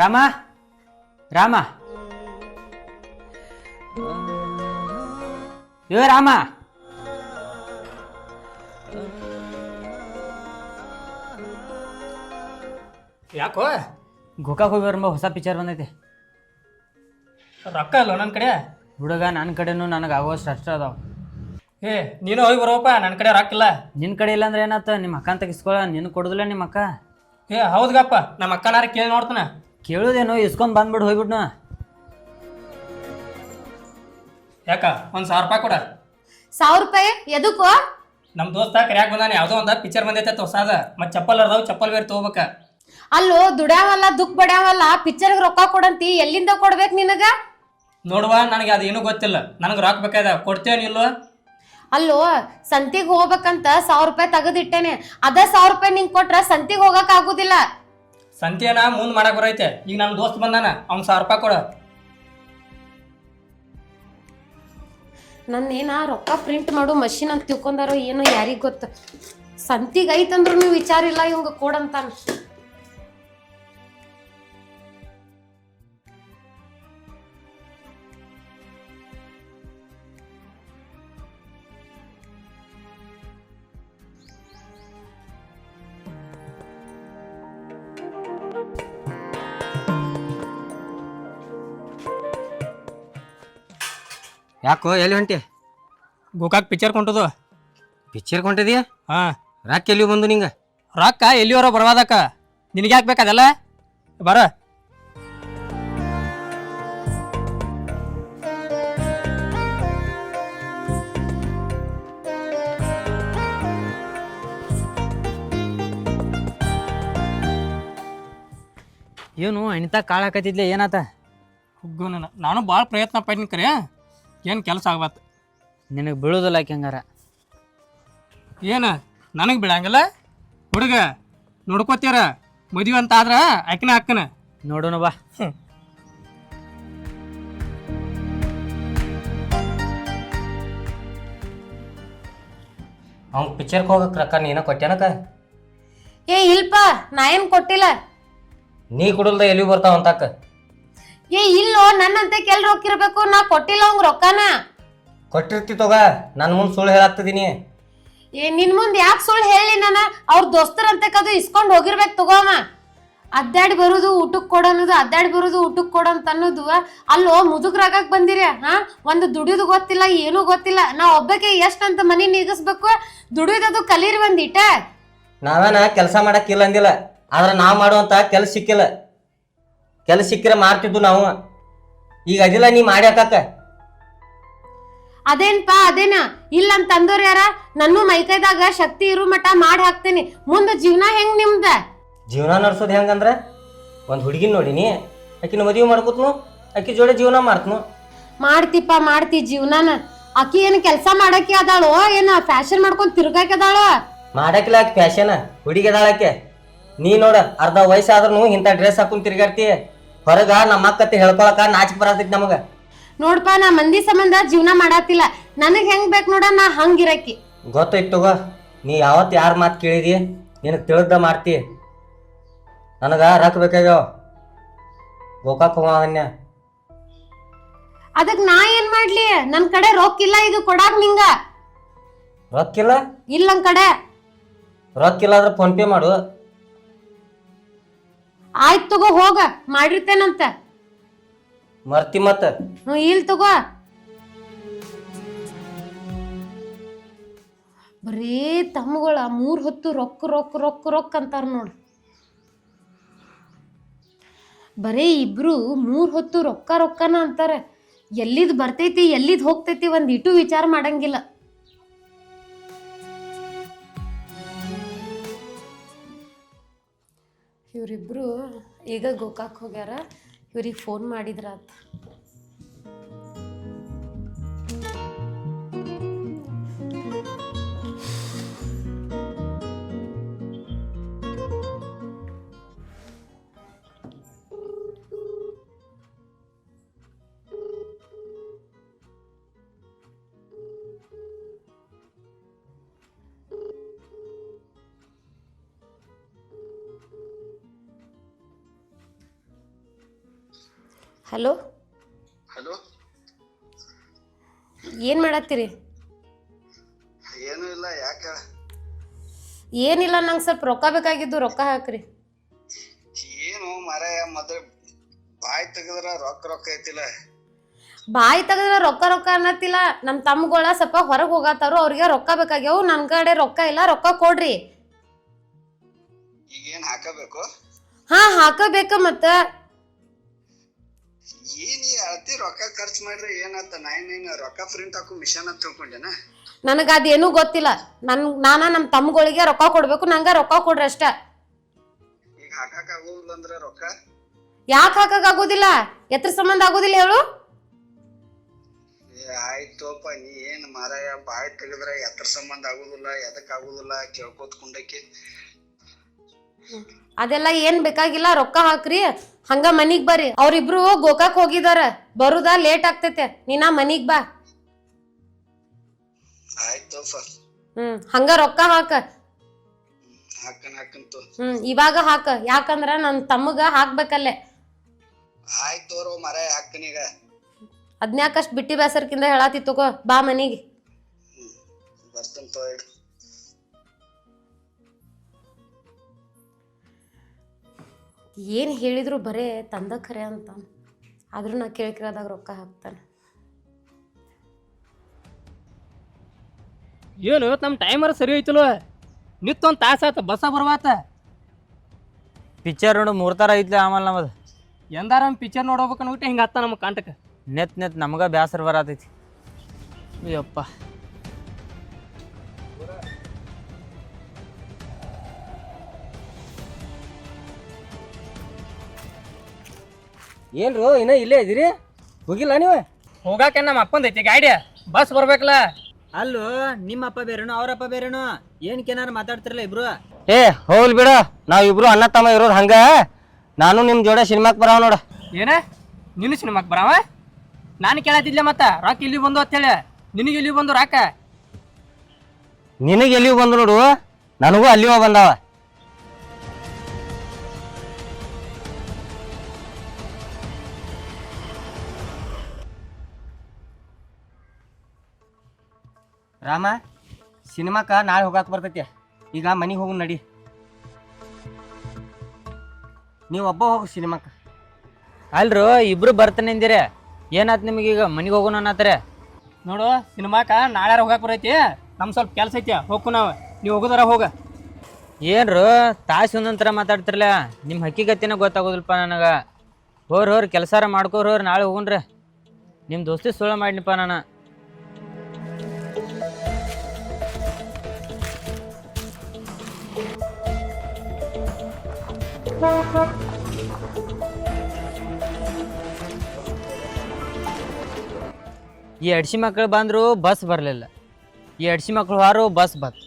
ರಾಮ ರಾಮ ಯೋ ರಾಮ ಯಾಕೋ ಗೋಕಾಕ್ ಹೋಗಿ ಬರಂಬ ಹೊಸ ಪಿಕ್ಚರ್ ಬಂದೈತಿ. ರೊಕ್ಕ ಅಲ್ಲೋ ನನ್ನ ಕಡೆ. ಹುಡುಗ ನನ್ನ ಕಡೆನೂ ನನಗೆ ಆಗೋಷ್ಟು ಅಷ್ಟು ಅದಾವ. ಏ ನೀನು ಹೋಗಿ ಬರೋಪ್ಪ, ನನ್ನ ಕಡೆ ರೊಕ್ಕ ಇಲ್ಲ. ನಿನ್ನ ಕಡೆ ಇಲ್ಲ ಅಂದ್ರೆ ಏನಾತ? ನಿಮ್ಮ ಅಕ್ಕ ಅಂತ ಇಸ್ಕೊಳ, ನಿನ್ನ ಕೊಡುದಿಲ್ಲ ನಿಮ್ಮ ಅಕ್ಕ. ಏ ಹೌದಪ್ಪ, ನಮ್ಮ ಅಕ್ಕನಾರ ಕೇಳಿ ನೋಡ್ತಾನ. ಕೇಳೋದೇನು, ಇಸ್ಕೊಂಡ್ ಬಂದ್ಬಿಡು ಹೋಗ್ಬಿಡ್ನು. ಯಾಕ ಒಂದು 1000 ರೂಪಾಯಿ ಕೊಡ. 1000 ರೂಪಾಯಿ ಎದಕ್ಕೋ? ನಮ್ಮ ದೋಸ್ತ ಕರ್ಯಾಕ ಬಂದಾನೆ, ಯಾವುದೋ ಒಂದು ಪಿಕ್ಚರ್ ಬಂದೈತೆ ಹೊಸಾದ. ಮತ್ತೆ ಚಪ್ಪಲ್ ಅರ್ದಾವ್, ಚಪ್ಪಲ್ ಬೇರೆ ತೊಗೋಬೇಕ. ಅಲ್ಲೋ ದುಡ್ಯಾವಲ್ಲ ದುಃಖ ಬಡ್ಯಾವಲ್ಲ, ಪಿಕ್ಚರ್ಗೆ ರೊಕ್ಕ ಕೊಡಂತಿ, ಎಲ್ಲಿಂದ ಕೊಡ್ಬೇಕು ನಿನಗ? ನೋಡುವ, ನನಗೆ ಅದು ಏನೂ ಗೊತ್ತಿಲ್ಲ. ನನಗೆ ರೊಕ್ಕ ಬೇಕಾದ, ಕೊಡ್ತೇನೆ ಇಲ್ವ? ಅಲ್ಲೋ ಸಂತಿಗೆ ಹೋಗ್ಬೇಕಂತ 1000 ರೂಪಾಯಿ ತೆಗೆದಿಟ್ಟೇನೆ. ಅದ 1000 ರೂಪಾಯಿ ನಿಂಗೆ ಕೊಟ್ರ ಸಂತಿಗೆ ಹೋಗಕ್ ಆಗುದಿಲ್ಲ. ಸಂತಿಯನ ಮುಂದ್ ಮಾಡಕ್ ಬರೈತೆ. ಈಗ ನಮ್ಮ ದೋಸ್ತ್ ಬಂದಾನ, ಅವ್ನು 1000 ರೂಪಾಯಿ ಕೊಡ. ನನ್ನೇನ ರೊಕ್ಕ ಪ್ರಿಂಟ್ ಮಾಡು ಮಷಿನ್ ಅಂತ ತಿಳ್ಕೊಂಡಾರೋ ಏನೋ ಯಾರಿಗ್ ಗೊತ್ತ. ಸಂತಿಗೆ ಐತಂದ್ರೂ ವಿಚಾರ ಇಲ್ಲ ಇವಂಗ ಕೊಡಂತಾನ. ಯಾಕೋ ಎಲ್ಲಿ ಹೊಂಟಿ? ಗೋಕಾಕ್ ಪಿಕ್ಚರ್ ಕೊಂಟದು. ಪಿಕ್ಚರ್ ಕೊಂಡಿದ್ಯಾ? ಹಾ, ರಾಕ್ ಎಲ್ಲಿ ಬಂದು ನಿಂಗ? ರೊಕ್ಕ ಎಲ್ಲಿವರ ಬರ್ವಾದಕ್ಕ. ನಿನಗೆ ಯಾಕೆ ಬೇಕದಲ್ಲ? ಬರ. ಏನು ಅನಿತಾ ಕಾಳು ಹಾಕತ್ತಿದ್ಲೆ, ಏನಾತ? ಹುಗ್ಗು ನಾನು ಭಾಳ ಪ್ರಯತ್ನ ಪಡ್ತೀನಿ ಕರೆ, ಏನು ಕೆಲಸ ಆಗ್ಬಾರ್ದು. ನಿನಗೆ ಬೀಳೋದಿಲ್ಲ ಆಕೆ ಹಂಗಾರ. ಏನು ನನಗೆ ಬಿಡಂಗಿಲ್ಲ? ಹುಡುಗ ನೋಡ್ಕೋತೀರ, ಮದುವೆ ಅಂತ ಆದ್ರ ಆಕಿನ ಅಕ್ಕನ ನೋಡೋಣ ಬಾ. ಅವ್ನು ಪಿಕ್ಚರ್ಗೆ ಹೋಗಕ್ಕೆ ರೊಕ್ಕ ನೀನ ಕೊಟ್ಟೇನಕ್ಕ? ಏ ಇಲ್ಪ, ನಾ ಏನ್ ಕೊಟ್ಟಿಲ್ಲ. ನೀ ಕೊಡಲ್ದ ಎಲ್ಲಿ ಬರ್ತಾವ ಅಂತಕ್ಕ? ಏ ಇಲ್ಲೋ, ನನ್ನಂತೆ ಕೆಲ್ ರೊಕ್ಕ ಇರ್ಬೇಕು, ನಾ ಕೊಟ್ಟಿಲ್ಲ ಅವಂಗ ರೊಕ್ಕನ. ಕೊಟ್ಟಿರ್ತಿ ತಗ, ನನ್ನ ಮುಂದೆ ಸುಳ್ಳು ಹೇಳಾಗ್ತದೀನಿ. ಏ ನಿನ್ ಮುಂದ್ ಯಾಕೆ ಸುಳ್ಳು ಹೇಳಿ? ನಾನು ಅವ್ರ ದೋಸ್ತರಂತೆ ಕದು ಇಸ್ಕೊಂಡ್ ಹೋಗಿರ್ಬೇಕು ತಗೋಮ. ಅದ್ದಾಡಿ ಬರುದು ಊಟಕ್ ಕೊಡೋದು, ಅದ್ದಾಡಿ ಬರುದು ಊಟಕ್ ಕೊಡೋಂತ ಅನ್ನೋದು. ಅಲ್ಲೋ ಮುದುಗ್ರಾಗಕ್ ಬಂದಿರ, ಹಾ? ಒಂದು ದುಡಿಯೋದು ಗೊತ್ತಿಲ್ಲ, ಏನೂ ಗೊತ್ತಿಲ್ಲ. ನಾ ಒಬ್ಬಕ್ಕೆ ಎಷ್ಟಂತ ಮನಿ ನೀಗಿಸ್ಬೇಕು, ದುಡಿಯೋದದು ಕಲೀರಿ ಒಂದಿಟ. ನಾವೇನ ಕೆಲಸ ಮಾಡಕ್ಕಿಲ್ಲ ಅಂದಿಲ್ಲ, ಆದ್ರೆ ನಾವು ಮಾಡುವಂತ ಕೆಲಸ ಸಿಕ್ಕಿಲ್ಲ. ಕೆಲಸ ಸಿಕ್ಕಿರ ಮಾಡ್ತಿದ್ದು ನಾವು. ಈಗ ಅದಿಲ್ಲ ನೀ ಮಾಡ್ಯಾಕಕ್ಕ. ಅದೇನ್ಪಾ ಅದೇನ ಇಲ್ಲ ಅಂತ ಅಂದೋರ್ ಯಾರ? ನನ್ನೂ ಮೈಕೈದಾಗ ಶಕ್ತಿ ಇರು ಮಠ ಮಾಡಿ ಹಾಕ್ತೇನಿ. ಮುಂದ ಜೀವನ ಹೆಂಗ್ ನಿಮ್ದ? ಜೀವನ ನಡ್ಸೋದು ಹೆಂಗಂದ್ರ, ಒಂದು ಹುಡುಗಿನ ನೋಡಿನಿ, ಆಕಿನ ಮದುವೆ ಮಾಡ್ಕೊತ್ನು, ಆಕಿ ಜೋಡಿ ಜೀವನ ಮಾಡ್ತನು. ಮಾಡ್ತಿಪ್ಪ ಮಾಡ್ತಿ ಜೀವನಾನ. ಆಕಿ ಏನ್ ಕೆಲ್ಸ ಮಾಡಕ್ಕೆ ಅದಾಳೋ, ಏನ ಫ್ಯಾಷನ್ ಮಾಡ್ಕೊಂಡ್ ತಿರ್ಗಾಕ ಅದಾಳೋ? ಮಾಡಕ್ಕಿಲ್ಲ ಆಕಿ ಫ್ಯಾಷನ್, ಹುಡುಗಿ ಅದಾಳಕ್ಕೆ. ನೀ ನೋಡ, ಅರ್ಧ ವಯಸ್ಸಾದ್ರೂ ಇಂಥ ಡ್ರೆಸ್ ಹಾಕೊಂಡ್ ತಿರ್ಗಾಡ್ತಿ. ಹೊರಗ ನಮ್ಮ ಅಕ್ಕತ್ತೆ ಹೇಳ್ಕೊಳಕ ನಾಚಿಕ್ ಬರತೈತಿ ನಮಗ. ನೋಡ್ಪ, ನಾ ಮಂದಿ ಸಂಬಂಧ ಜೀವನ ಮಾಡತ್ತಿಲ್ಲ. ನನಗ್ ಹೆಂಗ್ ಬೇಕ್ ನೋಡ, ನಾ ಹಂಗಿರಕಿ. ಗೊತ್ತೈತ್ ತಗೋ, ನೀ ಯಾವತ್ತು ಯಾರ ಮಾತು ಕೇಳಿದಿ, ನಿನಗೆ ತಿಳಿದ ಮಾಡ್ತಿ. ನನಗ ರೊಕ್ಕ ಬೇಕಾಗ್ಯಾವ, ಗೋಕಾಕ್ ಹೋಗನ್ಯ. ಅದಕ್ ನಾ ಏನ್ ಮಾಡ್ಲಿ? ನನ್ ಕಡೆ ರೊಕ್ಕ ಇಲ್ಲ ಈಗ ಕೊಡಾಕ್ ನಿಂಗ. ರೊಕ್ಕಿಲ್ಲ? ಇಲ್ಲ ನನ್ ಕಡೆ. ರೊಕ್ಕಿಲ್ಲ ಅಂದ್ರೆ ಫೋನ್ ಪೇ ಮಾಡು. ಆಯ್ತು ತಗೋ, ಹೋಗ ಮಾಡಿರ್ತೇನಂತ. ಮರ್ತಿ ಮತ್ತ. ಇಲ್ ತಗೋ. ಬರೀ ತಮ್ಮಗಳ 3 ಹೊತ್ತು ರೊಕ್ಕ ರೊಕ್ಕ ರೊಕ್ಕ ರೊಕ್ಕ ಅಂತಾರ ನೋಡು. ಬರೀ ಇಬ್ರು 3 ಹೊತ್ತು ರೊಕ್ಕ ರೊಕ್ಕನ ಅಂತಾರ. ಎಲ್ಲಿದ್ ಬರ್ತೈತಿ ಎಲ್ಲಿದ್ ಹೋಗ್ತೈತಿ ಒಂದ್ ಇಟು ವಿಚಾರ ಮಾಡಂಗಿಲ್ಲ. ಇವ್ರಿಬ್ರು ಈಗ ಗೋಕಾಕ್ ಹೋಗ್ಯಾರ. ಇವ್ರಿಗೆ ಫೋನ್ ಮಾಡಿದ್ರಾತ. ಹಲೋ ಹಲೋ, ಏನು ಮಾಡತ್ತೀರಿ? ಏನೂ ಇಲ್ಲ. ಯಾಕೆ? ಏನಿಲ್ಲ, ನಂಗೆ ಸ್ವಲ್ಪ ರೊಕ್ಕ ಬೇಕಾಗಿದ್ದು, ರೊಕ್ಕ ಹಾಕ್ರಿ. ಏನು ಮಾರಾಯ, ಮೊದಲು ಬಾಯಿ ತೆಗೆದ್ರ ರೊಕ್ಕ ರೊಕ್ಕ ಐತಿಲ್ಲ. ಬಾಯಿ ತೆಗೆದ್ರೆ ರೊಕ್ಕ ರೊಕ್ಕ ಅನ್ನತ್ತಿಲ್ಲ. ನಮ್ಮ ತಮ್ಮಗಳ ಸ್ವಲ್ಪ ಹೊರಗೆ ಹೋಗತ್ತಾರು, ಅವ್ರಿಗೆ ರೊಕ್ಕ ಬೇಕಾಗ್ಯಾವು. ನನ್ನ ಕಡೆ ರೊಕ್ಕ ಇಲ್ಲ, ರೊಕ್ಕ ಕೊಡ್ರಿ. ಈಗೇನು ಹಾಕಬೇಕು? ಹಾ, ಹಾಕಬೇಕ. ಮತ್ತೆ ಏನು ಈ ಅಳತಿ ರೊಕ್ಕ ಖರ್ಚು ಮಾಡ್ರಿ ಏನಾತ? ನಾನು ರೊಕ್ಕ ಪ್ರಿಂಟ್ ಹಾಕೋ ಮಿಷನ್ ಅಂತ ತಿಳ್ಕೊಂಡೆನ. ನನಗೆ ಅದೇನೂ ಗೊತ್ತಿಲ್ಲ. ನಮ್ಮ ತಮ್ಮಗಳಿಗೆ ರೊಕ್ಕ ಕೊಡ್ಬೇಕು, ನಂಗೆ ರೊಕ್ಕ ಕೊಡ್ರಿ ಅಷ್ಟ. ಈಗ ಹಾಕಕ್ ಆಗೋದಿಲ್ಲ ಅಂದ್ರೆ ರೊಕ್ಕ ಯಾಕೆ ಹಾಕಕ್ ಆಗೋದಿಲ್ಲ? ಎತ್ರ ಸಂಬಂಧ ಆಗೋದಿಲ್ಲ ಹೇಳು? ಆಯ್ತೋಪ, ನೀ ಏನು ಮಾರಾಯ ಬಾಯಿ ತೆಗೆದ್ರ ಎತ್ರ ಸಂಬಂಧ ಆಗುದಿಲ್ಲ, ಎದಕ್ ಆಗುದಿಲ್ಲ ಕೇಳ್ಕೋತ ಕುಂಡಕ್ಕೆ. ಅದೆಲ್ಲ ಏನ್ ಬೇಕಾಗಿಲ್ಲ, ರೊಕ್ಕ ಹಾಕ್ರಿ. ಹಂಗ ಮನಿಗ್ ಬರ್ರಿ. ಅವ್ರಿಬ್ರು ಗೋಕಾಕ್ ಹೋಗಿದಾರ, ಬರುದಾ ಲೇಟ್ ಆಗ್ತೈತೆ. ನೀನಾ ಮನಿಗ್ ಬಾ. ಆಯ್ತೋಪ, ಹಂಗ ರೊಕ್ಕ ಹಾಕ. ಹಾಕಂತು. ಇವಾಗ ಹಾಕ, ಯಾಕಂದ್ರ ನನ್ ತಮ್ಮಗ ಹಾಕ್ಬೇಕಲ್ಲೇ. ಆಯ್ತೋರೋ ಮಾರಾಯ, ಹಾಕನೀಗ. ಅದ್ನ್ಯಾಕಷ್ಟ್ ಬಿಟ್ಟಿ ಬೇಸರ್ಕಿಂದ ಹೇಳಾತಿ. ತಗೋ, ಬಾ ಮನಿಗೆ. ಬರ್ತಂತ. ಏನ್ ಹೇಳಿದ್ರು ಬರೇ ತಂದ ಖರೆ ಅಂತ. ಆದ್ರೂ ನಾ ಕೇಳ್ಕಿರೋದಾಗ ರೊಕ್ಕ ಹಾಕ್ತಾನೆ. ಏನು ಇವತ್ತು ನಮ್ಮ ಟೈಮರ್ ಸರಿ ಹೋಯ್ತಲ್ವ? ನಿತ್ತೊಂದು ತಾಸು ಆತ, ಬಸ್ಸ ಬರ್ವಾತ. ಪಿಕ್ಚರ್ ನೋಡು 3 ಥರ ಐತ್ಲಿ. ಆಮೇಲೆ ನಮ್ಮದು ಎಂದಾರ ಪಿಕ್ಚರ್ ನೋಡ್ಬೇಕು ಅನ್ಬಿಟ್ಟು ಹಿಂಗೆ ಆತ ನಮ್ಮ ಕಾಂಟಕ್ಕೆ. ನೆತ್ ನಮ್ಗೆ ಬೇಸರ ಬರತೈತಿ. ಅಯ್ಯಪ್ಪ, ಏನ್ರು ಇನ್ನ ಇಲ್ಲೇ ಇದೀರಿ? ಹೋಗಿಲ್ಲ ನೀವು? ಹೋಗಾಕೆ ನಮ್ಮ ಅಪ್ಪಂದೈತಿ ಗಾಡಿ, ಬಸ್ ಬರ್ಬೇಕಲ್ಲ. ಅಲ್ಲೋ ನಿಮ್ಮಪ್ಪ ಬೇರೆನೋ ಅವ್ರಪ್ಪ ಬೇರೆನೋ? ಏನಕ್ಕೇನಾರು ಮಾತಾಡ್ತಿರಲ್ಲ ಇಬ್ರು? ಏ ಹೋಗ್ಲಿ ಬಿಡ, ನಾವಿಬ್ರು ಅಣ್ಣ ತಮ್ಮ ಇರೋದು ಹಂಗ. ನಾನು ನಿಮ್ಮ ಜೋಡ ಸಿನಿಮಾಕ್ ಬರಾವ ನೋಡ. ಏನ ನೀನು ಸಿನಿಮಾಕ್ಕೆ ಬರಾವ? ನಾನು ಕೇಳತ್ತಿದ್ಲೆ ಮತ್ತ ರೊಕ್ಕ ಇಲ್ಲಿ ಬಂದು ಅಂತೇಳಿ. ನಿನಗೆ ಇಲ್ಲಿ ಬಂದು ರೊಕ್ಕ? ನಿನಗೆ ಎಲ್ಲಿಯೂ ಬಂದು ನೋಡು, ನನಗೂ ಅಲ್ಲಿಯೂ ಬಂದಾವ. ರಾಮ, ಸಿನಿಮಾಕ ನಾಳೆ ಹೋಗಾಕ ಬರ್ತೈತಿ. ಈಗ ಮನೆಗೆ ಹೋಗು ನಡಿ. ನೀವು ಒಬ್ಬ ಹೋಗು ಸಿನಿಮಾಕ. ಅಲ್ರು ಇಬ್ರು ಬರ್ತಾನೆ ಅಂದಿರ, ಏನಾತ್ ನಿಮಗೀಗ? ಮನೆಗೆ ಹೋಗೋಣ ಅನ್ನತ್ತಾರೆ. ನೋಡು, ಸಿನಿಮಾಕ ನಾಳೆ ಹೋಗಾಕ ಬರೈತಿ. ನಮ್ ಸ್ವಲ್ಪ ಕೆಲಸ ಐತಿ, ಹೋಗು. ನೀವು ಹೋಗೋದಾರ ಹೋಗ. ಏನ್ರು ತಾಸು ಒಂದೊಂದು ಥರ ಮಾತಾಡ್ತಿರಲ್ಲ? ನಿಮ್ಮ ಹಕ್ಕಿಗತ್ತಿನ ಗೊತ್ತಾಗೋದಿಲ್ಲಪ್ಪ ನನಗೆ. ಹೋರ್ ಕೆಲಸಾರ ಮಾಡ್ಕೋರ್, ನಾಳೆ ಹೋಗುಣ್ರಿ. ನಿಮ್ಮ ದೋಸ್ತಿ ಸುಳ್ಳು ಮಾಡ್ಲಿಪ್ಪ ನಾನು. ಈ ಅಡ್ಸಿ ಮಕ್ಕಳು ಬಂದ್ರು ಬಸ್ ಬರಲಿಲ್ಲ. ಈ ಅಡ್ಸಿ ಮಕ್ಕಳು ಹಾರು ಬಸ್ ಬಂತು.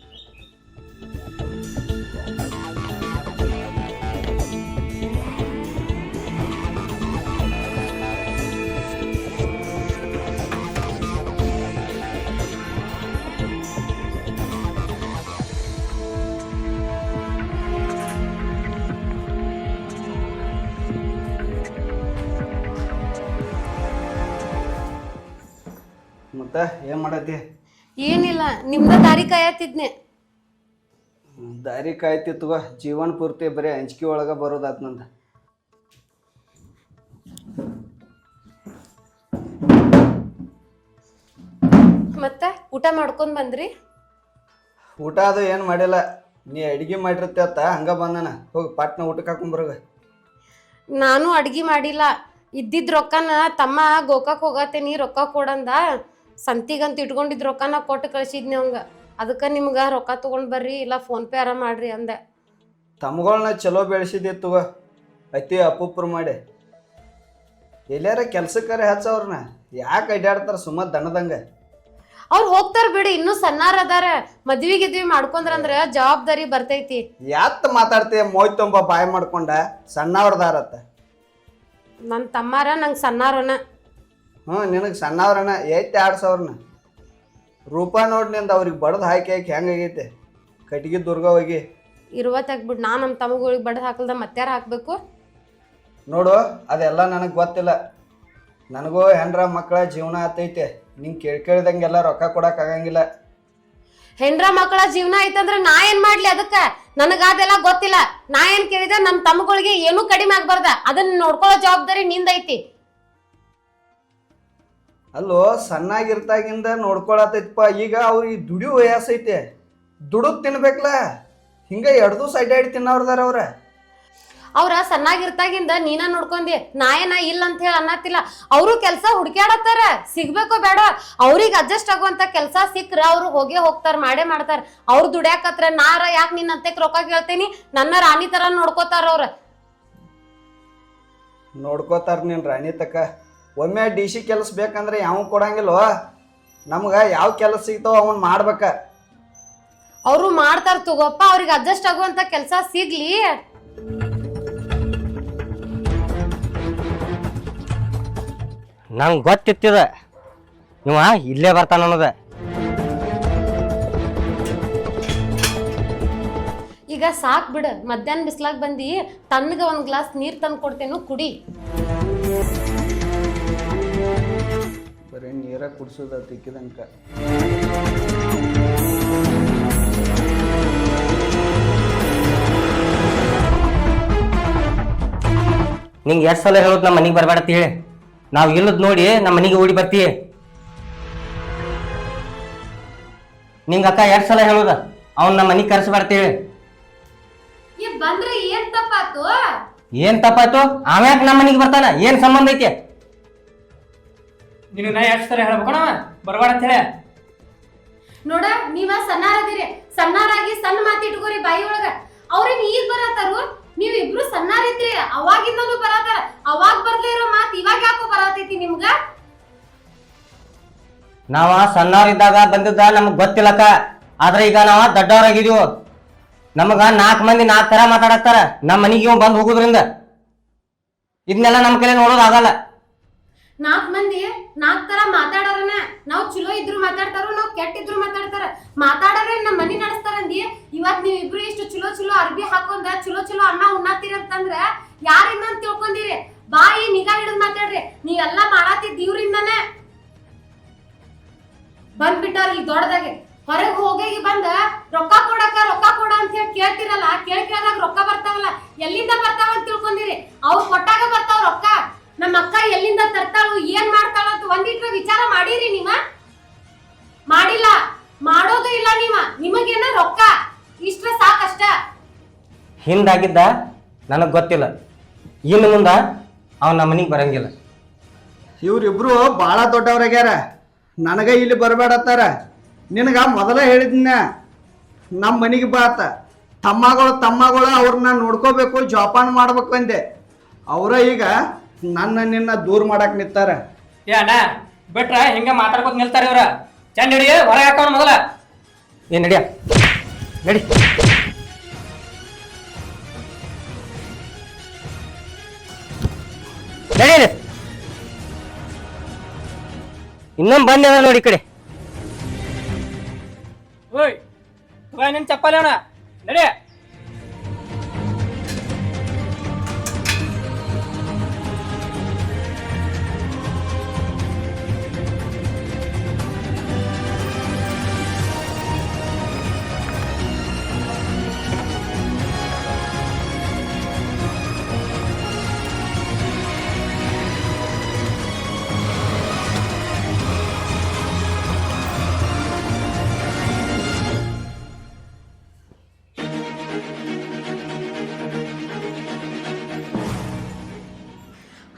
ಮತ್ತ ಏನ್ ಮಾಡತ್ತಿ? ಏನಿಲ್ಲ, ನಿಮ್ದ ದಾರಿ ಕಾಯತ್ತಿದ್ನೆ. ದಾರಿ ಕಾಯ್ತಿತ್ತು. ಜೀವನ ಪೂರ್ತಿ ಬರೀ ಅಂಜಿಕೆ ಒಳಗ ಬರೋದಾತ್ ನಂದ. ಮತ್ತೆ ಊಟ ಮಾಡ್ಕೊಂಡ್ ಬಂದ್ರಿ? ಊಟ ಅದು ಏನು ಮಾಡಿಲ್ಲ. ನೀ ಅಡಿಗೆ ಮಾಡಿರತ್ತೆ ಅತ್ತ ಹಂಗ ಬಂದನ. ಹೋಗಿ ಪಾಟ್ನ ಊಟಕ್ಕೆ ಹಾಕೊಂಬರೋಗ. ನಾನು ಅಡ್ಗಿ ಮಾಡಿಲ್ಲ. ಇದ್ದಿದ್ ರೊಕ್ಕನ ತಮ್ಮ ಗೋಕಾಕ್ ಹೋಗತ್ತೇನಿ ರೊಕ್ಕ ಕೊಡಂದ, ಸಂತಿಗಂತ ಇಟ್ಕೊಂಡಿದ್ ರೊಕ್ಕನ ಕೊಟ್ಟು ಕಳ್ಸಿದ್ನಿ ಅವಂಗ. ಅದಕ್ಕೆ ನಿಮ್ಗೆ ರೊಕ್ಕ ತೊಗೊಂಡು ಬರ್ರಿ, ಇಲ್ಲ ಫೋನ್ ಪೇ ಆರ ಮಾಡ್ರಿ ಅಂದೆ. ತಮ್ಗಳನ್ನ ಚಲೋ ಬೆಳೆಸಿದಿತ್ತು, ಅತಿ ಅಪೂಪ್ರ ಮಾಡಿ. ಎಲ್ಲಾರ ಕೆಲ್ಸಕ್ಕಾರೆ ಹಚ್ಚವ್ರನ್ನ ಯಾಕೆ ಅಡ್ಡಾಡ್ತಾರ ಸುಮ್ಮ ದಣದಂಗ? ಅವ್ರು ಹೋಗ್ತಾರ ಬಿಡಿ, ಇನ್ನೂ ಸಣ್ಣಾರ ಅದಾರ. ಮದ್ವಿ ಗಿದ್ವಿ ಮಾಡ್ಕೊಂಡ್ರಂದ್ರ ಜವಾಬ್ದಾರಿ ಬರ್ತೈತಿ. ಯಾತ್ ಮಾತಾಡ್ತೀಯ ಮೋಯ್ ತುಂಬ ಬಾಯ್ ಮಾಡ್ಕೊಂಡ? ಸಣ್ಣವ್ರದಾರತ್ತ. ನನ್ನ ತಮ್ಮಾರ ನಂಗೆ ಸಣ್ಣಾರನ. ನಿನಗೆ ಸಣ್ಣವ್ರನ ಐತೆ 2,000ನ ರೂಪ ನೋಡಿ ನಿಂದ ಅವ್ರಿಗೆ ಬಡ್ದು ಹಾಕಿ ಹೆಂಗಾಗೈತೆ ಕಟ್ಟಿಗೆ ದುರ್ಗ ಹೋಗಿ ಇರುವತ್ತಾಗ್ಬಿಟ್ಟು ನಾನು ನಮ್ಮ ತಮ್ಮಗಳಿಗೆ ಬಡ್ದು ಹಾಕಲ್ದ ಮತ್ತಾರ ಹಾಕ್ಬೇಕು? ನೋಡು, ಅದೆಲ್ಲ ನನಗೆ ಗೊತ್ತಿಲ್ಲ. ನನಗೂ ಹೆಂಡ್ರ ಮಕ್ಕಳ ಜೀವನ ಆತೈತೆ. ನಿಂಗೆ ಕೇಳ್ದಂಗೆಲ್ಲ ರೊಕ್ಕ ಕೊಡಕ್ಕಾಗಂಗಿಲ್ಲ. ಹೆಂಡ್ರ ಮಕ್ಕಳ ಜೀವನ ಐತಂದ್ರ ನಾ ಏನ್ ಮಾಡ್ಲಿ ಅದಕ್ಕ? ನನಗ ಅದೆಲ್ಲ ಗೊತ್ತಿಲ್ಲ. ನಾ ಏನ್ ಕೇಳಿದೆ, ನಮ್ ತಮ್ಮಗಳಿಗೆ ಏನೂ ಕಡಿಮೆ ಆಗ್ಬಾರ್ದ, ಅದನ್ನ ನೋಡ್ಕೊಳ್ಳೋ ಜವಾಬ್ದಾರಿ ನಿಂದೈತಿ. ಅಲ್ಲೋ ಸಣ್ಣಾಗಿರ್ತಾಗಿಂದ ನೋಡ್ಕೊಳತೈತಪ್ಪ. ಈಗ ಅವ್ರಿಗೆ ದುಡಿಯೋ ವಯಸ್ಸೈತೆ, ದುಡುದ್ ತಿನ್ಬೇಕಲ್ಲ. ಹಿಂಗ 2 ದಿವಸ ಅಡ್ಡಾಡಿ ತಿನ್ನೋರ್ದಾರ ಅವ್ರ ಸಣ್ಣಾಗಿರ್ತಾಗಿಂದ ನೀನ ನೋಡ್ಕೊಂಡಿ. ನಾ ಏನ ಇಲ್ಲ ಅಂತ ಹೇಳಿ ಅನ್ನತ್ತಿಲ್ಲ. ಅವರು ಕೆಲ್ಸ ಹುಡ್ಕ್ಯಾಡತ್ತಾರ, ಸಿಗ್ಬೇಕೋ ಬೇಡ. ಅವ್ರಿಗೆ ಅಡ್ಜಸ್ಟ್ ಆಗುವಂತ ಕೆಲ್ಸ ಸಿಕ್ಕ್ರ ಅವ್ರು ಹೋಗೇ ಹೋಗ್ತಾರ, ಮಾಡೇ ಮಾಡ್ತಾರ. ಅವ್ರು ದುಡ್ಯಾಕತ್ರ ನಾರ ಯಾಕೆ ನಿನ್ನಂತೆ ರೊಕ್ಕ ಕೇಳ್ತೇನಿ? ನನ್ನ ರಾಣಿ ತರ ನೋಡ್ಕೋತಾರ ಅವ್ರ. ನೋಡ್ಕೋತಾರ ನೀನ್ ರಾಣಿ ತಕ್ಕ. ಒಮ್ಮೆ DC ಕೆಲಸ ಬೇಕಂದ್ರೆ ಯಾವ ಕೊಡಂಗಿಲ್ವ? ನಮ್ಗ ಯಾವ ಕೆಲಸ ಸಿಗ್ತಾವ ಅವನ್ ಮಾಡ್ಬೇಕ. ಅವ್ರು ಮಾಡ್ತಾರ ತಗೋಪ್ಪ, ಅವ್ರಿಗೆ ಅಡ್ಜಸ್ಟ್ ಆಗುವಂತ ಕೆಲ್ಸ ಸಿಗ್ಲಿ. ನಂಗೆ ಗೊತ್ತಿತ್ತಿದ ಇವ ಇಲ್ಲೇ ಬರ್ತಾನ ಅನ್ನೋದ. ಈಗ ಸಾಕ್ ಬಿಡ, ಮಧ್ಯಾಹ್ನ ಬಿಸ್ಲಾಗ್ ಬಂದಿ. ತಣ್ಣಗ ಒಂದ್ ಗ್ಲಾಸ್ ನೀರ್ ತಂದು ಕೊಡ್ತೇನು, ಕುಡಿ. ಬರೀ ನೀರ ಕುಡ್ಸೋದ ತಿಕ್ಕಿದಂಕ. ನಿಂಗೆ ಎಷ್ಟು ಸಲ ಹೇಳೋದು ನಮ್ಮ ಮನೆಗೆ ಬರಬೇಡ ಅಂತ ಹೇಳಿ. ನಾವು ಇಲ್ಲದ್ ನೋಡಿ ನಮ್ಮ ಮನೆಗೆ ಓಡಿ ಬರ್ತೀವಿ. ನಿಂಗೆ ಅಕ್ಕ 2 ಸಲ ಹೇಳೋದ ಅವ್ನ ನಮ್ಮ ಮನೆಗೆ ಕರೆಸಬಾರ್ತೀವಿ. ಬಂದ್ರೆ ಏನ್ ತಪ್ಪಾತು? ಏನ್ ತಪ್ಪಾಯ್ತು? ಆಮ್ಯಾಕ ನಮ್ಮ ಮನೆಗೆ ಬರ್ತಾನ, ಏನ್ ಸಂಬಂಧ ಐತಿ? ನೀನು ನಾ ಎಷ್ಟು ಸಲ ಹೇಳ್ಬೇಕಣ ಬರಬೇಡ ಅಂತ ಹೇಳಿ. ನೋಡ, ನೀವ ಸಣ್ಣಾರದಿರಿ. ಸಣ್ಣಾರಾಗಿ ಸಣ್ಣ ಮಾತಿಟ್ಕೋರಿ ಬಾಯಿ ಒಳಗ. ಅವ್ರೇನ್ ಈಗ ಬರತಾರು? ನೀವ್ ಇಬ್ರು ಸಣ್ಣಾರಿದ್ರಿ, ಅವಾಗಿಂದನು ಬರತಾರ. ಅವಾಗ ಬರ್ಲೇ ಇರೋ ಮಾತ್ ಇವಾಗ ಯಾಕೋ ಬರತೈತಿ ನಿಮ್ಗ? ನಾವ ಸಣ್ಣವ್ರಿದ್ದಾಗ ಬಂದಿದ್ದ ನಮಗ್ ಗೊತ್ತಿಲ್ಲಕ್ಕ. ಆದ್ರೆ ಈಗ ನಾವ ದೊಡ್ಡವರಾಗಿದೀವು. ನಮಗ 4 ಮಂದಿ 4 ತರ ಮಾತಾಡತ್ತಾರ ನಮ್ಮ ಮನೆಗೆ ಇವ್ ಬಂದ್ ಹೋಗುದ್ರಿಂದ. ಇದನ್ನೆಲ್ಲ ನಮ್ಮ ಕೈಲಿ ನೋಡೋದಾಗಲ್ಲ. 4 ಮಂದಿ 4 ತರ ಮಾತಾಡೋರನ. ನಾವ್ ಚಲೋ ಇದ್ರು ಮಾತಾಡ್ತಾರೋ, ನಾವ್ ಕೆಟ್ಟ ಇದ್ರು ಮಾತಾಡ್ತಾರ. ಮಾತಾಡೋರೇ ನಮ್ಮ ಮನಿ ನಡೆಸ್ತಾರಂದಿ. ಇವತ್ ನೀವ್ ಇಬ್ರು ಇಷ್ಟು ಚಲೋ ಚಲೋ ಅರ್ಬಿ ಹಾಕೊಂಡ ಚಲೋ ಚಲೋ ಅನ್ನ ಉಣ್ಣಾತಿರಂತಂದ್ರ ಯಾರಿಂದ ಅಂತ ತಿಳ್ಕೊಂಡಿರಿ? ಬಾಯಿ ನಿಗಾ ಹಿಡಿದ್ ಮಾತಾಡ್ರಿ. ನೀವೆಲ್ಲ ಮಾಡಾತಿದ್ ಇವ್ರಿಂದನೇ. ಬಂದ್ಬಿಟ್ಟವ್ರ ಈ ದೊಡ್ಡದಾಗೆ. ಹೊರಗೆ ಹೋಗಿ ಬಂದ ರೊಕ್ಕ ಕೊಡ ಅಂತ ಹೇಳಿ ಕೇಳ್ತಿರಲ್ಲ. ಕೇಳ್ದಾಗ ರೊಕ್ಕ ಬರ್ತಾವಲ್ಲ, ಎಲ್ಲಿಂದ ಬರ್ತಾವ ಅಂತ ತಿಳ್ಕೊಂಡಿರಿ? ಅವ್ರು ಕೊಟ್ಟಾಗ ಬರ್ತಾವ ರೊಕ್ಕ. ನಮ್ಮ ಅಕ್ಕ ಎಲ್ಲಿಂದ ತರ್ತಾಳು, ಏನ್ ಮಾಡ್ತಾಳ ಅಂತ ಒಂದಿಟ್ರ ವಿಚಾರ ಮಾಡಿರಿ ನೀವ? ಮಾಡಿಲ್ಲ, ಮಾಡೋದು ಇಲ್ಲ ನೀವ. ನಿಮಗೇನ ರೊಕ್ಕ ಇಷ್ಟ ಸಾಕಷ್ಟ. ಹಿಂದಾಗಿದ್ದ ನನಗ್ ಗೊತ್ತಿಲ್ಲ, ಇನ್ನು ಮುಂದ ಅವ್ ನಮ್ಮ ಮನೆಗೆ ಬರಂಗಿಲ್ಲ. ಇವ್ರಿಬ್ರು ಬಾಳ ದೊಡ್ಡವ್ರಾಗ್ಯಾರ. ನನಗ ಇಲ್ಲಿ ಬರಬೇಡತ್ತಾರ. ನಿನಗ ಮೊದಲ ಹೇಳಿದ್ನ ನಮ್ಮ ಮನೆಗೆ ಬಾತ. ತಮ್ಮಗಳು ಅವ್ರನ್ನ ನೋಡ್ಕೋಬೇಕು, ಜೋಪಾನ ಮಾಡ್ಬೇಕು ಅಂದೆ. ಅವರ ಈಗ ನಿನ್ನ ದೂರ ಮಾಡಕ್ ನಿಂತಾರ. ಏ ಅಣ್ಣ ಬಿಟ್ರ ಹಿಂಗ ಮಾತಾಡ್ಕೊತ ನಿಲ್ತಾರ ಇವ್ರ. ಚಂದ ಹಿಡಿ, ಹೊರಗೆ ಹಾಕೋಣ ಮೊದಲ. ಏನ್ ನಡಿಯ ನಡಿ. ನಡೀರಿ. ಇನ್ನೊಂದು ಬಂದ ನೋಡಿ ಈ ಕಡೆ. ಓಯ್ ನಿನ್ ಚಪ್ಪಲಿ ಅಣ್ಣ ನಡಿ.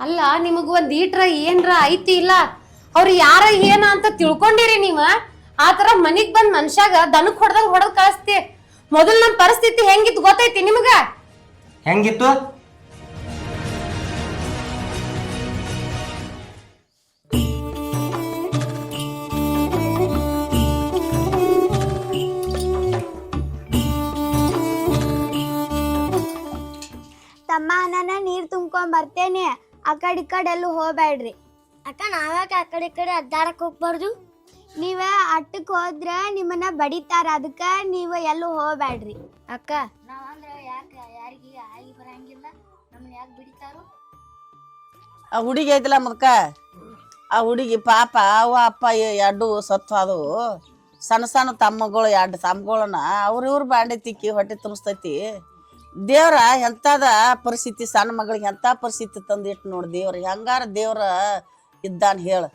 ಅಲ್ಲ, ನಿಮಗ ಒಂದ್ ಈಟ್ರ ಏನ್ರ ಐತಿ ಇಲ್ಲ? ಅವ್ರು ಯಾರ ಏನ ಅಂತ ತಿಳ್ಕೊಂಡಿರಿ ನೀವ? ಆತರ ಮನಿಗ್ ಬಂದ್ ಮನುಷ್ಯಾಗ ದನಕ್ ಹೊಡೆದಂಗ್ ಹೊಡೆದ್ ಕಳಿಸ್ತಿ. ಮೊದಲ್ ನಮ್ ಪರಿಸ್ಥಿತಿ ಹೆಂಗಿತ್ತು ಗೊತ್ತೈತಿ ನಿಮ್ಗ? ಹೆಂಗಿತ್ತು? ತಮ್ಮ, ನಾನು ನೀರು ತುಂಬ್ಕೊಂಡ್ ಬರ್ತೇನೆ. ಆ ಕಡೆ ಈ ಕಡೆ ಎಲ್ಲೂ ಹೋಗ್ಬೇಡ್ರಿ. ಅಕ್ಕ, ನಾವ್ಯಾಕೆ ಆ ಕಡೆ ಈ ಕಡೆ ಅಡ್ಡಾಡಕ್ ಹೋಗ್ಬಾರ್ದು? ನೀವ ಅಟ್ಟಕ್ಕೆ ಹೋದ್ರೆ ನಿಮ್ಮನ್ನ ಬಡಿತಾರ, ಅದಕ್ಕೆ ನೀವು ಎಲ್ಲೂ ಹೋಗ್ಬೇಡ್ರಿ. ಅಕ್ಕ, ನಾವಂದ್ರೆ ಯಾಕೆ ಯಾರಿಗೆ ಆಗಿ ಬರಂಗಿಲ್ಲ? ನಮ್ಮನ್ನ ಯಾಕೆ ಬಿಡಿತಾರು? ಆ ಹುಡುಗಿ ಐತಿಲ್ಲ ಮುದ್ಕ ಆ ಹುಡುಗಿ ಪಾಪ ಅವ ಅಪ್ಪ ಎರಡು ಸತ್ತು ಅದವು ಸಣ್ಣ ಸಣ್ಣ ತಮ್ಮಗಳು ಎರಡು ತಮ್ಮಗಳನ್ನ ಇವ್ರು ಬಾಂಡೆ ತಿಕ್ಕಿ ಹೊಟ್ಟೆ ತುಂಬಿಸ್ತೈತಿ ದೇವ್ರ ಎಂಥದ ಪರಿಸ್ಥಿತಿ ಸಣ್ಣ ಮಗಳಿಗೆ ಎಂಥ ಪರಿಸ್ಥಿತಿ ತಂದಿಟ್ಟು ನೋಡಿ ದೇವ್ರ ಹೆಂಗಾರ ದೇವ್ರ ಇದ್ದಾನ ಹೇಳು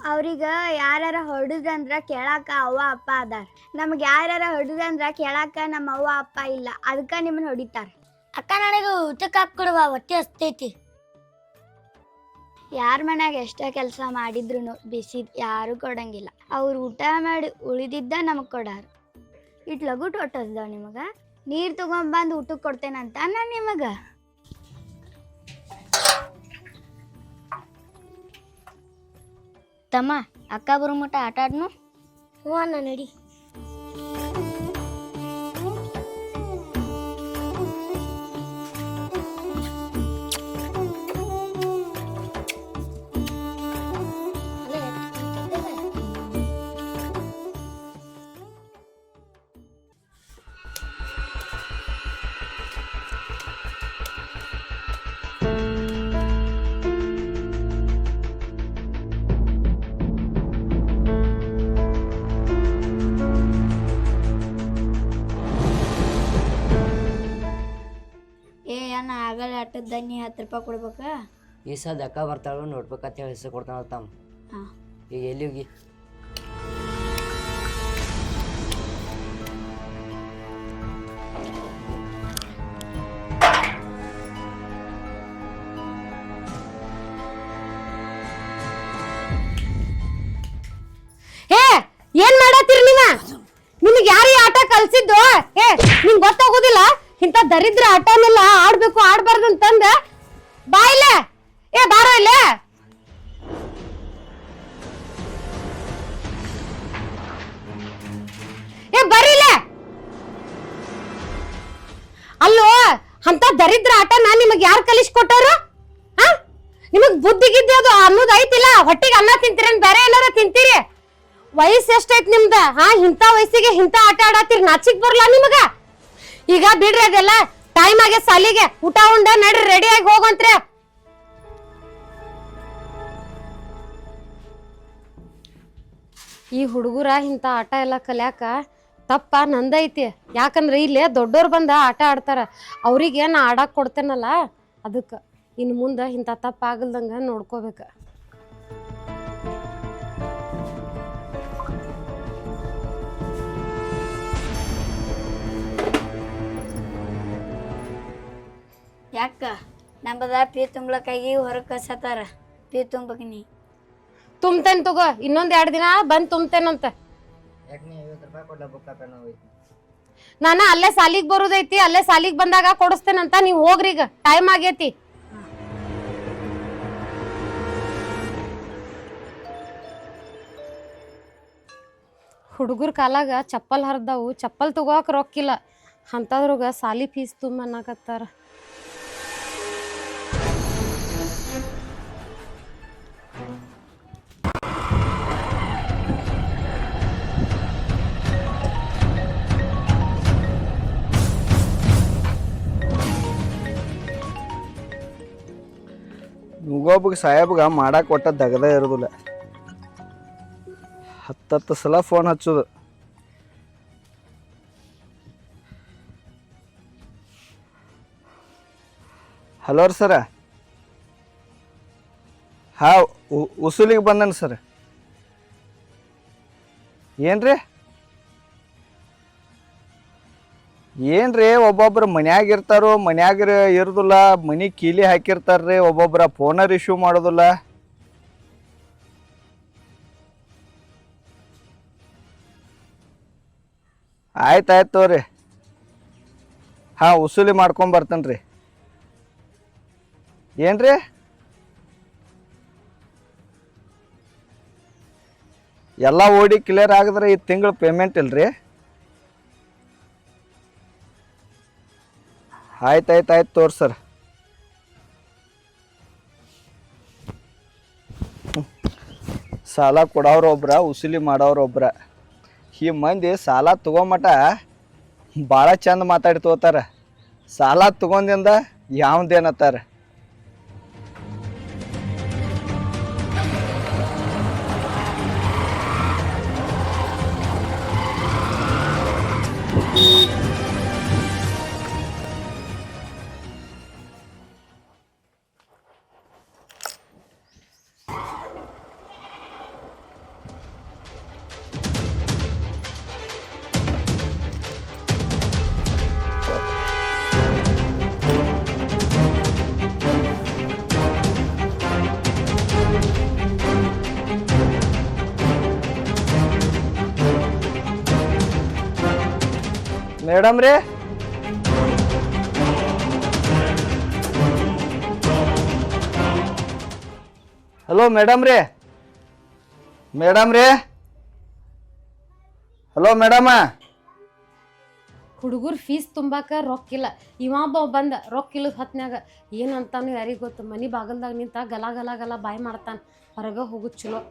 ಅವ್ರಿಗ ಯಾರ ಹೊಡುದಂದ್ರ ಕೇಳಾಕ ಅವ್ವ ಅಪ್ಪ ಅದಾರ ನಮ್ಗೆ ಯಾರ ಹೊಡುದಂದ್ರ ಕೇಳಾಕ ನಮ್ಮ ಅವ್ವ ಅಪ್ಪ ಇಲ್ಲ ಅದಕ್ಕ ನಿಮ್ಮನ್ನ ಹೊಡಿತಾರ ಅಕ್ಕ ನನಗೆ ಊಟಕ್ಕೆ ಹಾಕ್ಕೊಡುವ ಹೊಟ್ಟೆ ಹಸ್ತೈತಿ ಯಾರ ಮನ್ಯಾಗ ಎಷ್ಟ ಕೆಲಸ ಮಾಡಿದ್ರು ಬಿಸಿದ್ ಯಾರು ಕೊಡಂಗಿಲ್ಲ ಅವ್ರು ಊಟ ಮಾಡಿ ಉಳಿದಿದ್ದ ನಮಗ್ ಕೊಡಾರ ಇಟ್ ಲಗುಟ್ ಹೊಟ್ಟಸ್ದ ನಿಮಗ ನೀರ್ ತಗೊಂಬಂದು ಊಟಕ್ಕೆ ಕೊಡ್ತೇನಂತ ನಾನು ನಿಮಗ ತಮ್ಮ ಅಕ್ಕ ಬರೋ ಮಟ್ಟ ಆಟ ಆಡ್ನು ಹ್ಞೂ ಅಣ್ಣ ನಡಿ ಆಗಲ್ಲ ಆಟದ ನೀ 10 ರೂಪಾಯಿ ಕೊಡ್ಬೇಕ ಈ ಸದ ಅಕ್ಕ ಬರ್ತಾಳು ನೋಡ್ಬೇಕಂತ ಹೇಳಿ ಹೆಸರು ಕೊಡ್ತಾನ ತಮ್ಮ ಈಗ ಎಲ್ಲಿ ಹೋಗಿ ಹೇ ಏನ್ ಮಾಡತ್ತೀರಿ ನೀವ ನಿನಗೆ ಯಾರು ಈ ಆಟ ಕಲ್ಸಿದ್ದು ಏ ನಿಂಗೆ ಗೊತ್ತಾಗೋದಿಲ್ಲ ಇಂಥ ದರಿದ್ರ ಆಟನೆಲ್ಲ ಆಡ್ಬೇಕು ಆಡ್ಬಾರ್ದು ಅಂತಂದ ಬಾ ಇಲ್ಲೇ ಏ ಬಾರೋ ಇಲ್ಲೇ ಏ ಬರೀಲೆ ಅಲ್ಲೋ ಅಂತ ದರಿದ್ರ ಆಟ ನಾನ್ ನಿಮಗ್ ಯಾರು ಕಲಿಸ್ಕೊಟ್ಟವ್ರು ನಿಮಗ್ ಬುದ್ಧಿಗಿದ್ದೆ ಅದು ಅನ್ನೋದು ಐತಿಲ್ಲ ಹೊಟ್ಟಿಗೆ ಅನ್ನ ತಿಂತೀರೇನ್ ಬೇರೆ ಏನಾರ ತಿಂತೀರಿ ವಯಸ್ಸು ಎಷ್ಟೈತ್ ನಿಮ್ದ ಇಂಥ ವಯಸ್ಸಿಗೆ ಇಂಥ ಆಟ ಆಡತ್ತೀರಿ ನಾಚಿಕ್ ಬರ್ಲಾ ನಿಮಗ ಈಗ ಬಿಡ್ರಿ ಅದೆಲ್ಲ ಟೈಮ್ ಆಗಿ ಸಾಲಿಗೆ ಊಟ ಉಂಡ ನಡ್ರಿ ರೆಡಿ ಆಗಿ ಹೋಗಂತ್ರೆ ಈ ಹುಡುಗರ ಇಂಥ ಆಟ ಎಲ್ಲ ಕಲ್ಯಾಕ ತಪ್ಪ ನಂದೈತಿ ಯಾಕಂದ್ರೆ ಇಲ್ಲೇ ದೊಡ್ಡೋರ್ ಬಂದ ಆಟ ಆಡ್ತಾರ ಅವ್ರಿಗೆ ನಾ ಆಡಾಕ್ ಕೊಡ್ತೇನಲ್ಲ ಅದಕ್ಕ ಇನ್ ಮುಂದ ಇಂಥ ತಪ್ಪ ಆಗಲ್ದಂಗ ನೋಡ್ಕೋಬೇಕ ಯಾಕ ನಮ್ಮದ ಪೀ ತುಂಬಲಕ್ಕಾಗಿ ಹೊರಗೆ ಕಸತಾರ ಪೀ ತುಂಬಕಿನಿ ತುಂಬ್ತೇನ್ ತಗೋ ಇನ್ನೊಂದ್ 2 ದಿನ ಬಂದ್ ತುಂಬ್ತೇನಂತ ನಾನ ಅಲ್ಲೇ ಸಾಲಿಗ್ ಬರುದೈತಿ ಅಲ್ಲೇ ಸಾಲಿಗ್ ಬಂದಾಗ ಕೊಡಿಸ್ತೇನಂತ ನೀವ್ ಹೋಗ್ರಿ ಈಗ ಟೈಮ್ ಆಗೇತಿ ಹುಡುಗರ ಕಾಲಾಗ ಚಪ್ಪಲ್ ಹರಿದಾವು ಚಪ್ಪಲ್ ತಗೋಕ್ ರೊಕ್ಕಿಲ್ಲ ಅಂತದ್ರಾಗ ಸಾಲಿ ಫೀಸ್ ತುಂಬ ಅನ್ನಕತ್ತಾರ ಮುಗೋಬ್ಗೆ ಸಾಹೇಬ್ಗ ಮಾಡಕ್ಕೆ ಒಟ್ಟ ದಗದ ಇರೋದಿಲ್ಲ 10 ಸಲ ಫೋನ್ ಹಚ್ಚೋದು ಹಲೋ ರೀ ಸರ ಹಾಂ ಉಸುಲಿಗೆ ಬಂದನ್ ಸರ್ ಏನ್ರಿ ಒಬ್ಬೊಬ್ರು ಮನ್ಯಾಗ ಇರ್ತಾರೋ ಮನ್ಯಾಗ ಇರೋದಿಲ್ಲ ಮನೆ ಕೀಲಿ ಹಾಕಿರ್ತಾರ್ರಿ ಒಬ್ಬೊಬ್ರ ಫೋನರ್ ಇಶ್ಯೂ ಮಾಡೋದಿಲ್ಲ ಆಯ್ತು ತೋರಿ ಹಾಂ ಉಸುಲಿ ಮಾಡ್ಕೊಂಬರ್ತೇನೆ ರೀ ಏನ್ರಿ ಎಲ್ಲ ಓಡಿ ಕ್ಲಿಯರ್ ಆಗಿದ್ರೆ ಈ ತಿಂಗಳು ಪೇಮೆಂಟ್ ಇಲ್ರಿ ಆಯ್ತು ತೋರಿ ಸರ್ ಸಾಲ ಕೊಡೋರು ಒಬ್ರ ಉಸುಲಿ ಮಾಡೋರು ಒಬ್ರ ಈ ಮಂದಿ ಸಾಲ ತಗೊಂಮಟ ಭಾಳ ಚಂದ ಮಾತಾಡಿ ತಗೋತಾರ ಸಾಲ ತಗೊಂದಿಂದ ಯಾವ್ದೇನತ್ತಾರ ಮೇಡಮ್ ರೀ ಹಲೋ ಮೇಡಮ್ ರೀ ಹಲೋ ಮೇಡಮ ಹುಡುಗರು ಫೀಸ್ ತುಂಬಾಕ ರೊಕ್ಕಿಲ್ಲ ಇವ ಬಂದ ರೊಕ್ಕ ಇಲ್ಲದ ಹೊತ್ನ್ಯಾಗ ಏನಂತಾನು ಯಾರಿಗ ಗೊತ್ತು ಮನಿ ಬಾಗಲ್ದಾಗ ನಿಂತ ಗಲ ಗಲ ಗಲ ಬಾಯ್ ಮಾಡ್ತಾನ ಹೊರಗೆ ಹೋಗುದ್ ಚಲೋ